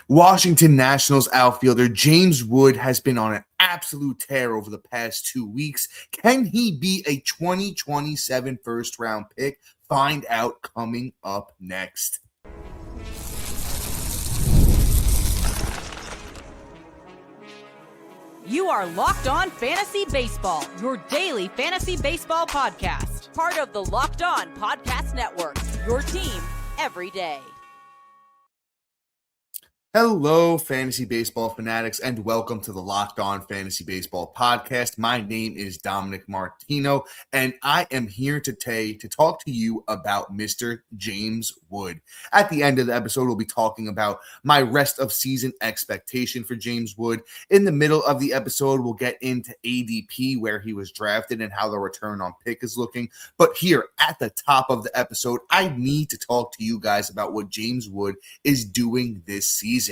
Washington Nationals outfielder James Wood has been on an absolute tear over the past 2 weeks. Can he be a 2027 first-round pick? Find out coming up next. You are Locked On Fantasy Baseball, your daily fantasy baseball podcast. Part of the Locked On Podcast Network, your team every day. Hello, fantasy baseball fanatics, and welcome to the Locked On Fantasy Baseball podcast. My name is Dominick Martino, and I am here today to talk to you about Mr. James Wood. At the end of the episode, we'll be talking about my rest of season expectation for James Wood. In the middle of the episode, we'll get into ADP, where he was drafted and how the return on pick is looking. But here at the top of the episode, I need to talk to you guys about what James Wood is doing this season.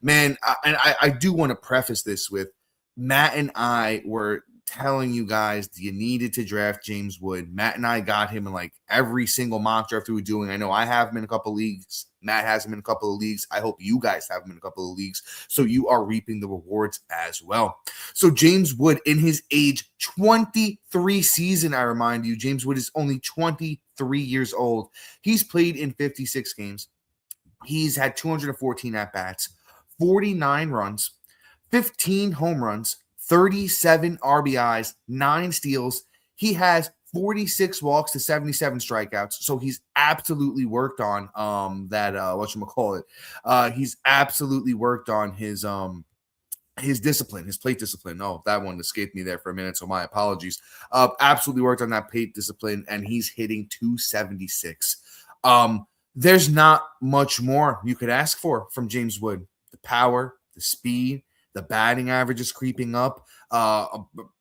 Man, I do want to preface this with Matt and I were telling you guys you needed to draft James Wood. Matt and I got him in like every single mock draft we were doing. I know I have him in a couple of leagues. Matt has him in a couple of leagues. I hope you guys have him in a couple of leagues. So you are reaping the rewards as well. So James Wood, in his age 23 season, I remind you, James Wood is only 23 years old. He's played in 56 games. He's had 214 at-bats, 49 runs, 15 home runs, 37 RBIs, 9 steals. He has 46 walks to 77 strikeouts. So he's absolutely worked on he's absolutely worked on his discipline, his plate discipline. Oh, that one escaped me there for a minute, so my apologies. Absolutely worked on that plate discipline, and he's hitting 276. There's not much more you could ask for from James Wood. The power, the speed, the batting average is creeping up,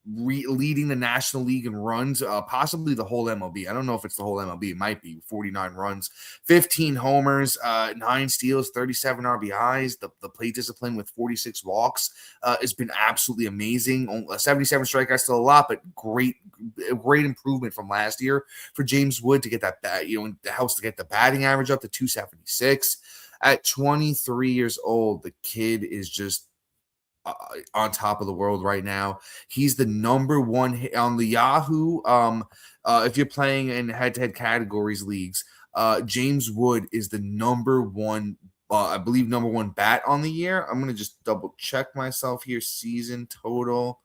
leading the National League in runs, possibly the whole MLB. I don't know if it's the whole MLB. It might be 49 runs, 15 homers, 9 steals, 37 RBIs. The plate discipline with 46 walks has been absolutely amazing. 77 strikeouts, still a lot, but great improvement from last year for James Wood to get that it helps to get the batting average up to 276. At 23 years old, the kid is just on top of the world right now. He's the number one on the Yahoo. If you're playing in head-to-head categories leagues, James Wood is the number one, I believe, number one bat on the year. I'm going to just double check myself here. Season total.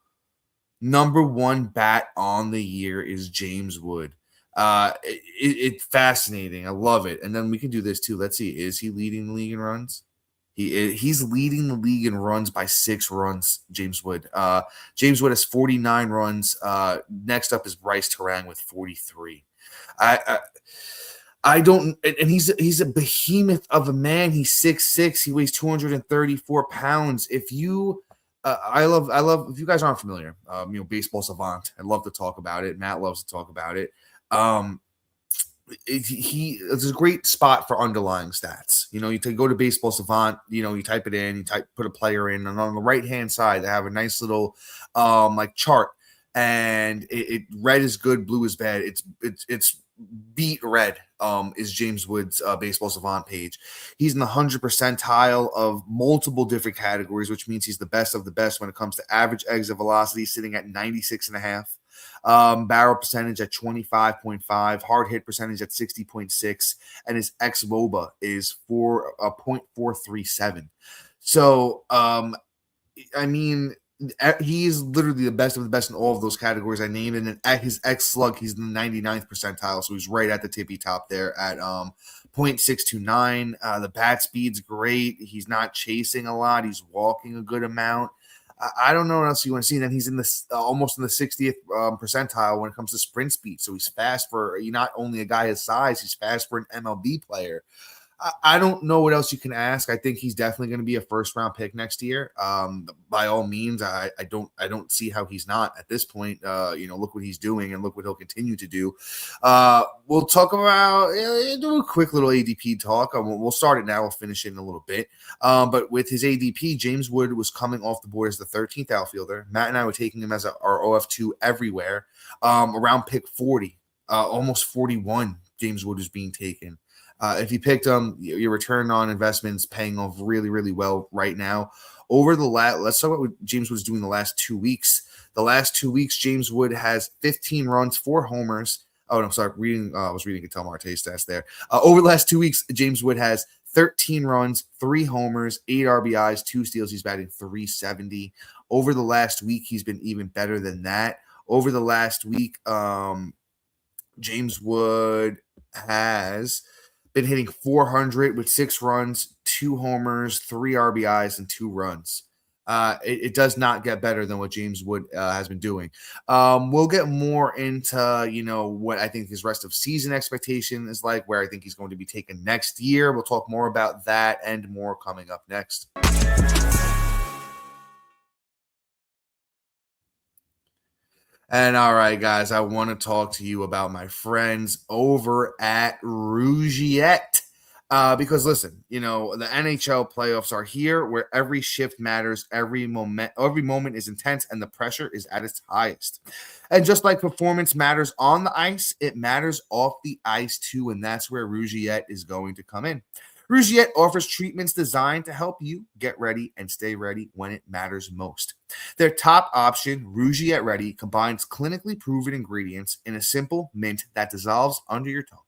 Number one bat on the year is James Wood. It's fascinating. I love it. And then we can do this too. Let's see. Is he leading the league in runs? He's leading the league in runs by 6 runs, James Wood. James Wood has 49 runs. Next up is Bryce Terang with 43. I don't, and he's a behemoth of a man. He's 6'6". He weighs 234 pounds. If you I love if you guys aren't familiar, Baseball Savant. I love to talk about it. Matt loves to talk about it. It's a great spot for underlying stats. You go to Baseball Savant, you type it in, put a player in, and on the right hand side they have a nice little chart, and it red is good, blue is bad. It's beat red is James Wood's Baseball Savant page. He's in the 100 percentile of multiple different categories, which means he's the best of the best when it comes to average exit velocity, sitting at 96.5. Barrel percentage at 25.5, hard hit percentage at 60.6, and his xWOBA is 0.437. So, he is literally the best of the best in all of those categories I named. And then at his X slug, he's in the 99th percentile. So he's right at the tippy top there at 0.629. The bat speed's great. He's not chasing a lot. He's walking a good amount. I don't know what else you want to see. And then he's in the almost in the 60th percentile when it comes to sprint speed. So he's fast for not only a guy his size, he's fast for an MLB player. I don't know what else you can ask. I think he's definitely going to be a first-round pick next year. By all means, I don't see how he's not at this point. Look what he's doing and look what he'll continue to do. We'll talk about do a quick little ADP talk. We'll start it now. We'll finish it in a little bit. But with his ADP, James Wood was coming off the board as the 13th outfielder. Matt and I were taking him as our OF2 everywhere. Around pick 40, almost 41, James Wood is being taken. If you picked him, your return on investment is paying off really, really well right now. Over the let's talk about what James Wood's doing the last 2 weeks. The last 2 weeks, James Wood has 15 runs, 4 homers. Oh, no, sorry. I was reading Cattell Marte's stats there. Over the last 2 weeks, James Wood has 13 runs, 3 homers, 8 RBIs, 2 steals. He's batting .370. Over the last week, he's been even better than that. Over the last week, James Wood has been hitting .400 with 6 runs, 2 homers, 3 RBIs, and 2 runs. It does not get better than what James Wood has been doing. We'll get more into, what I think his rest of season expectation is like, where I think he's going to be taken next year. We'll talk more about that and more coming up next. And all right, guys, I want to talk to you about my friends over at Rougiette. Because listen, the NHL playoffs are here, where every shift matters, every moment is intense, and the pressure is at its highest. And just like performance matters on the ice, it matters off the ice too, and that's where Rougiette is going to come in. Rougiette offers treatments designed to help you get ready and stay ready when it matters most. Their top option, Rougiette Ready, combines clinically proven ingredients in a simple mint that dissolves under your tongue.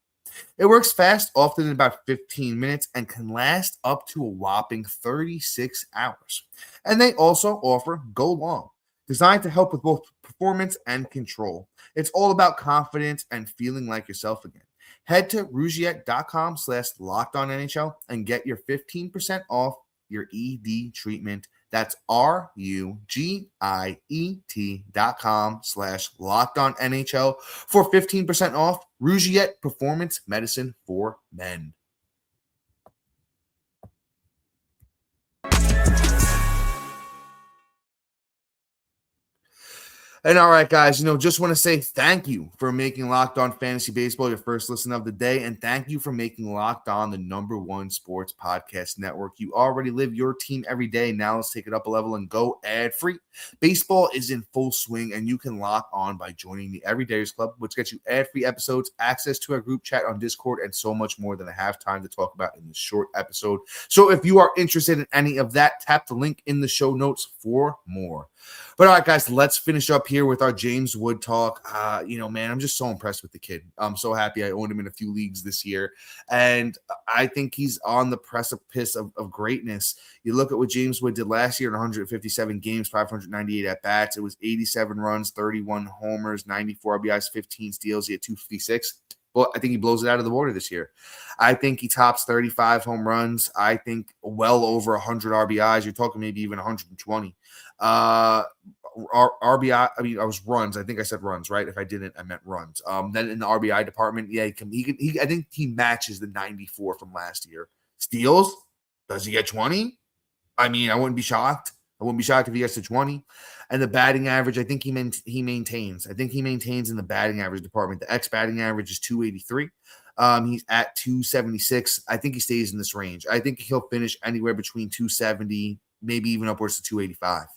It works fast, often in about 15 minutes, and can last up to a whopping 36 hours. And they also offer Go Long, designed to help with both performance and control. It's all about confidence and feeling like yourself again. Head to Rougiette.com/LockedOnNHL and get your 15% off your ED treatment. That's RUGIET.com/LockedOnNHL for 15% off. Rougiette Performance Medicine for Men. And all right, guys, just want to say thank you for making Locked On Fantasy Baseball your first listen of the day. And thank you for making Locked On the #1 sports podcast network. You already live your team every day. Now let's take it up a level and go ad-free. Baseball is in full swing, and you can lock on by joining the Everydayers Club, which gets you ad-free episodes, access to our group chat on Discord, and so much more than I have time to talk about in this short episode. So if you are interested in any of that, tap the link in the show notes for more. But all right, guys, let's finish up here with our James Wood talk. Man, I'm just so impressed with the kid. I'm so happy I owned him in a few leagues this year. And I think he's on the precipice of greatness. You look at what James Wood did last year in 157 games, 598 at-bats. It was 87 runs, 31 homers, 94 RBIs, 15 steals. He had 256. Well, I think he blows it out of the water this year. I think he tops 35 home runs. I think well over 100 RBIs. You're talking maybe even 120. RBI, I was runs. I think I said runs, right? If I didn't, I meant runs. Then in the RBI department, I think he matches the 94 from last year. Steals, does he get 20? I wouldn't be shocked. I wouldn't be shocked if he gets to 20. And the batting average, I think he maintains. I think he maintains in the batting average department. The X batting average is 283. He's at 276. I think he stays in this range. I think he'll finish anywhere between 270, maybe even upwards to 285.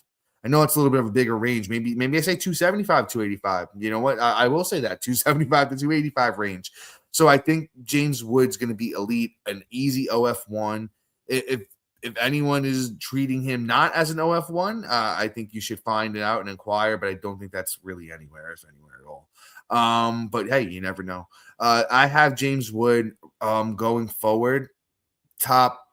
I know it's a little bit of a bigger range. Maybe I say 275, 285. You know what? I will say that 275 to 285 range. So I think James Wood's going to be elite, an easy OF1. If anyone is treating him not as an OF1, I think you should find it out and inquire, but I don't think that's really anywhere at all. But hey, you never know. I have James Wood going forward, top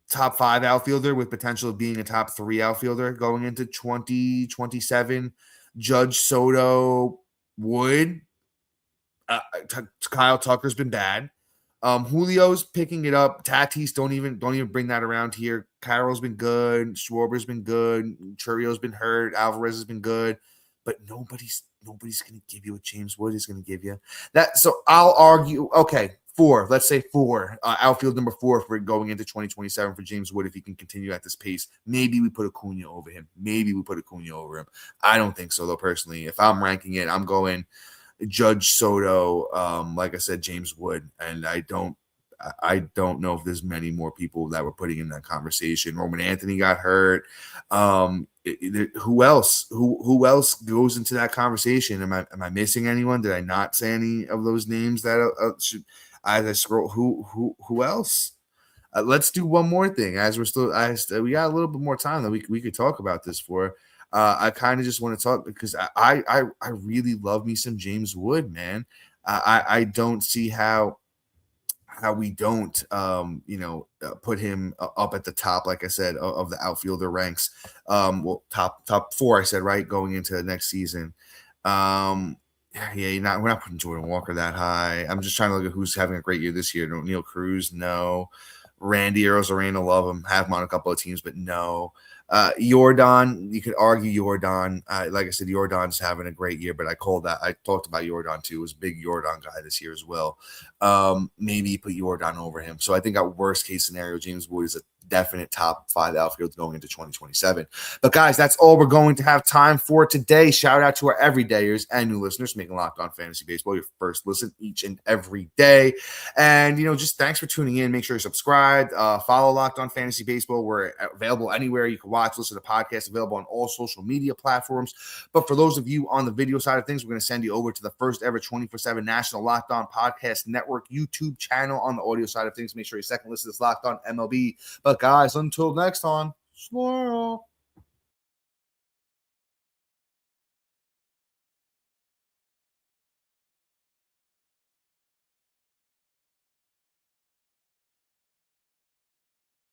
5 outfielder with potential of being a top 3 outfielder going into 2027. Judge, Soto, Wood. Kyle Tucker's been bad. Julio's picking it up. Tatis, don't even bring that around here. Carroll's been good. Schwarber's been good. Churrio's been hurt. Alvarez has been good. But nobody's going to give you what James Wood is going to give you. So I'll argue, okay, 4. Let's say 4. Outfield number 4 for going into 2027 for James Wood if he can continue at this pace. Maybe we put Acuna over him. I don't think so, though, personally. If I'm ranking it, I'm going Judge, Soto, like I said, James Wood, and I don't know if there's many more people that were putting in that conversation. Roman Anthony got hurt. Who else? Who else goes into that conversation? Am I missing anyone? Did I not say any of those names that should? As I scroll, who else? Let's do one more thing. As we're still, we got a little bit more time that we could talk about this for. I kind of just want to talk because I really love me some James Wood, man. I don't see how we don't put him up at the top, like I said, of the outfielder ranks. Well, top 4, I said, right, going into the next season. Yeah, we're not putting Jordan Walker that high. I'm just trying to look at who's having a great year this year. Neil Cruz, no. Randy Arozarena, love him. Have him on a couple of teams, but no. Yordan, you could argue Yordan. Like I said, Yordan's having a great year, but I talked about Yordan too. Was a big Yordan guy this year as well. Maybe you put Yordan over him. So I think our worst case scenario, James Wood is a definite top 5 outfields going into 2027. But guys, that's all we're going to have time for today. Shout out to our everydayers and new listeners making Locked On Fantasy Baseball your first listen each and every day. And just thanks for tuning in. Make sure you're subscribed. Follow Locked On Fantasy Baseball. We're available anywhere you can watch, listen to podcasts, available on all social media platforms. But for those of you on the video side of things, we're going to send you over to the first ever 24/7 National Locked On Podcast Network YouTube channel. On the audio side of things, make sure your second listen is Locked On MLB. But guys, until next time, smile.